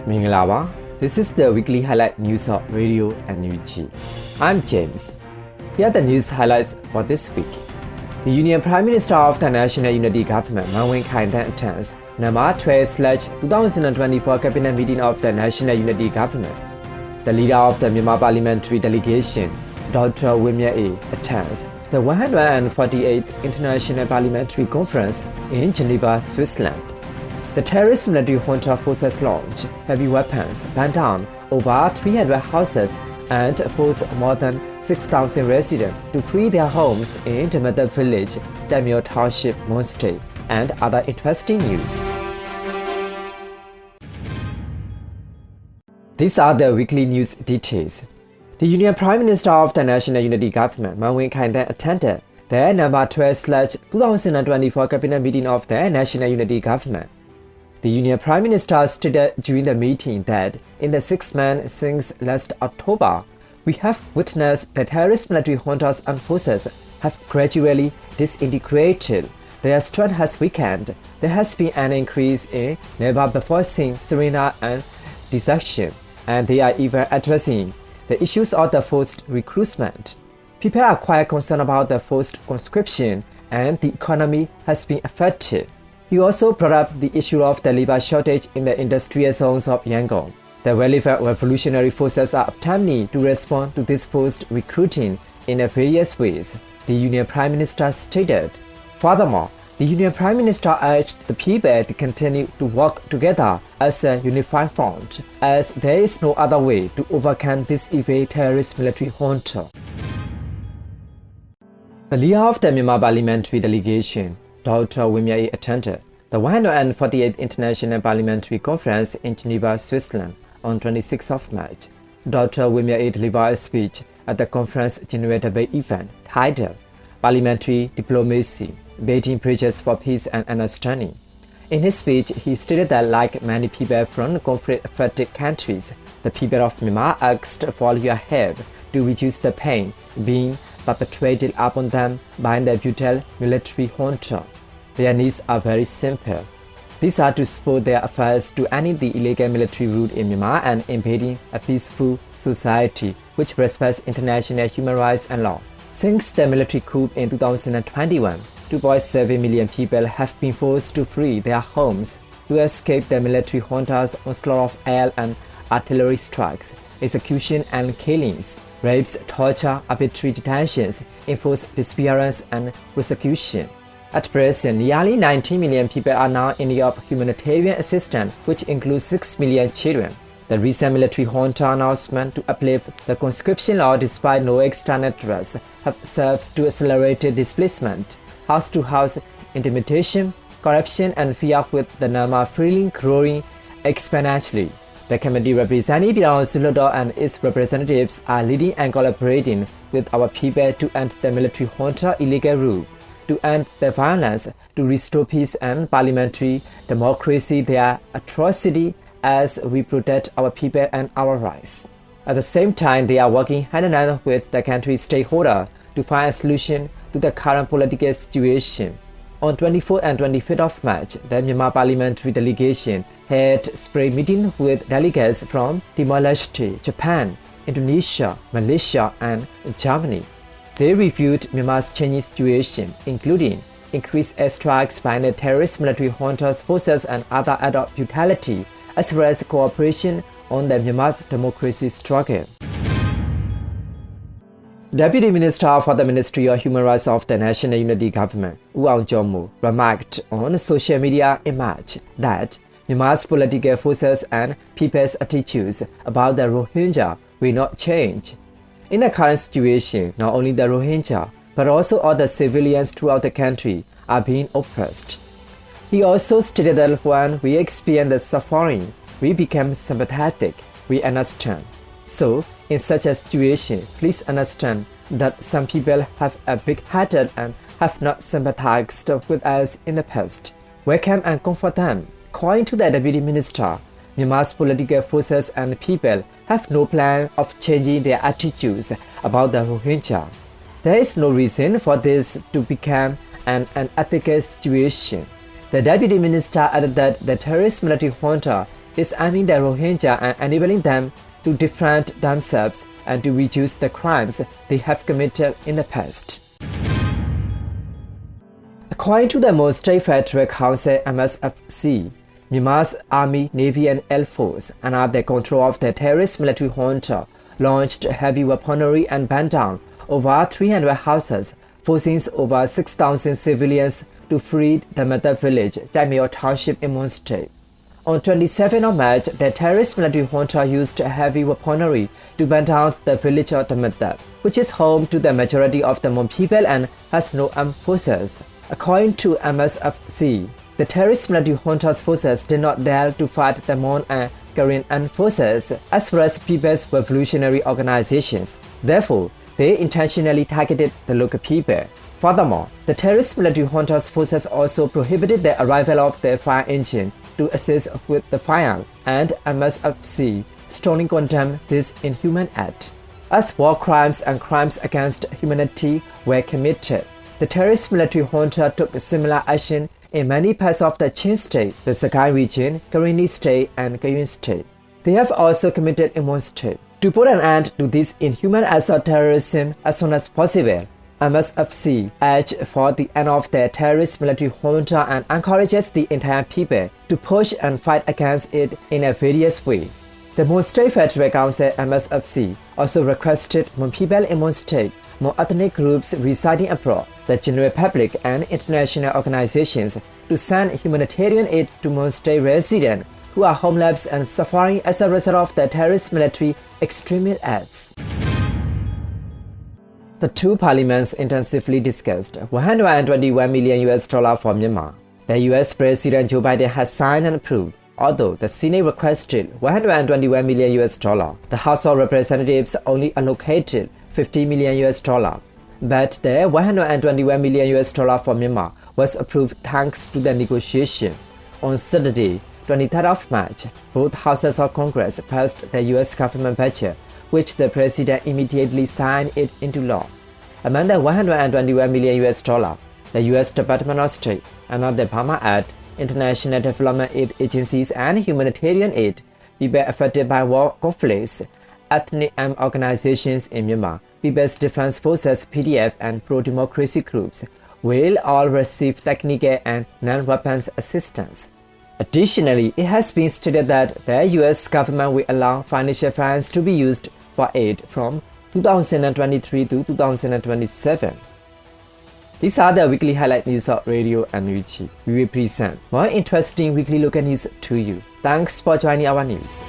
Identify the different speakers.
Speaker 1: Minglawa. This is the weekly highlight news of Radio NUG. I'm James. Here are the news highlights for this week. The Union Prime Minister of the National Unity Government, Win Khaing Thann, attends Myanmar 12/2024 Cabinet Meeting of the National Unity Government. The leader of the Myanmar Parliamentary Delegation, Dr. Myat Aye, attends the 148th International Parliamentary Conference in Geneva, Switzerland. The terrorist military junta forces launch heavy weapons, burned down over 300 houses, and forced more than 6,000 residents to flee their homes in Dhamathat Village, Kyaikmaraw Township, Mon State, and other interesting news. These are the weekly news details. The Union Prime Minister of the National Unity Government, Win Khaing Thann, attended the number 12/2024 Cabinet Meeting of the National Unity Government. The Union Prime Minister stated during the meeting that in the 6 months since last October, we have witnessed the terrorist military juntas and forces have gradually disintegrated. Their strength has weakened. There has been an increase in never before seen surrender and desertion, and they are even addressing the issues of the forced recruitment. People are quite concerned about the forced conscription, and the economy has been affected. He also brought up the issue of the labor shortage in the industrial zones of Yangon. The relevant revolutionary forces are attempting to respond to this forced recruiting in various ways, the Union Prime Minister stated. Furthermore, the Union Prime Minister urged the people to continue to work together as a unified front, as there is no other way to overcome this evil terrorist military junta. The leader of the Myanmar Parliamentary Delegation, Dr. Myat Aye, attended the 148th International Parliamentary Conference in Geneva, Switzerland on 26th of March. Dr. Myat Aye delivered a speech at the conference generated by event titled Parliamentary Diplomacy, Building Bridges for Peace and Understanding. In his speech, he stated that like many people from conflict-affected countries, the people of Myanmar asked for your help to reduce the pain being perpetrated upon them by the brutal military junta. Their needs are very simple. These are to support their efforts to end the illegal military rule in Myanmar and embedding a peaceful society which respects international human rights and law. Since the military coup in 2021, 2.7 million people have been forced to flee their homes to escape the military junta's onslaught of air and artillery strikes, execution and killings, rapes, torture, arbitrary detentions, enforced disappearance, and persecution. At present, nearly 19 million people are now in need of humanitarian assistance, which includes 6 million children. The recent military junta announcement to uplift the conscription law despite no external threats have served to accelerate displacement, house-to-house intimidation, corruption, and fear, with the number freely growing exponentially. The committee representing Pyongyang and its representatives are leading and collaborating with our people to end the military junta illegal rule, to end the violence, to restore peace and parliamentary democracy, their atrocity, as we protect our people and our rights. At the same time, they are working hand in hand with the country's stakeholders to find a solution to the current political situation. On 24th and 25th of March, the Myanmar Parliamentary Delegation had spring meeting with delegates from Timor-Leste, Japan, Indonesia, Malaysia, and Germany. They reviewed Myanmar's changing situation, including increased airstrikes by the terrorist military junta's forces and other acts of brutality, as well as cooperation on the Myanmar's democracy struggle. Deputy Minister for the Ministry of Human Rights of the National Unity Government, Woo remarked on social media in March that Myanmar's political forces and people's attitudes about the Rohingya will not change. In the current situation, not only the Rohingya, but also all the civilians throughout the country are being oppressed. He also stated that when we experience the suffering, we become sympathetic, we understand. So, in such a situation, please understand that some people have a big-hearted and have not sympathized with us in the past. Welcome and comfort them. According to the Deputy Minister, Myanmar's political forces and people have no plan of changing their attitudes about the Rohingya. There is no reason for this to become an unethical situation. The Deputy Minister added that the terrorist military junta is arming the Rohingya and enabling them to defend themselves and to reduce the crimes they have committed in the past. According to the Mon State Federal Council MSFC, Myanmar's Army, Navy and Air Force, under the control of the terrorist military junta, launched heavy weaponry and burned down over 300 houses, forcing over 6,000 civilians to flee Dhamathat Village, Kyaikmaraw Township in Mon State. On 27 of March, the terrorist military junta used heavy weaponry to burn down the village of Dhamathat, which is home to the majority of the Mon people and has no armed forces. According to MSFC, the terrorist military junta's forces did not dare to fight the Mon and Karen armed forces as well as people's revolutionary organizations. Therefore, they intentionally targeted the local people. Furthermore, the terrorist military junta's forces also prohibited the arrival of the fire engine to assist with the fire, and MSFC strongly condemned this inhuman act. As war crimes and crimes against humanity were committed, the terrorist military junta took similar action in many parts of the Chin State, the Sakai region, Karenni State, and Kayun State. They have also committed in Mon State. To put an end to this inhuman acts of terrorism as soon as possible, MSFC urged for the end of the terrorist military junta and encourages the entire people to push and fight against it in a various way. The Mon State Federal Council MSFC also requested Mon people in Mon State, Mon ethnic groups residing abroad, the general public and international organizations to send humanitarian aid to Mon State residents who are homeless and suffering as a result of the terrorist military extremist acts. The two parliaments intensively discussed $121 million for Myanmar. The US President Joe Biden has signed and approved. Although the Senate requested $121 million, the House of Representatives only allocated $50 million. But the $121 million for Myanmar was approved thanks to the negotiation. On Saturday, 23rd of March, both houses of Congress passed the US government budget, which the President immediately signed it into law. Among the $121 million, the US Department of State, under the Burma Act, International Development Aid Agencies and Humanitarian Aid, people affected by war conflicts, ethnic armed organizations in Myanmar, People's Defense Forces PDF and pro-democracy groups will all receive technical and non-weapons assistance. Additionally, it has been stated that the US government will allow financial funds to be used for aid from 2023 to 2027. These are the weekly highlight news of Radio NUG. We will present more interesting weekly local news to you. Thanks for joining our news.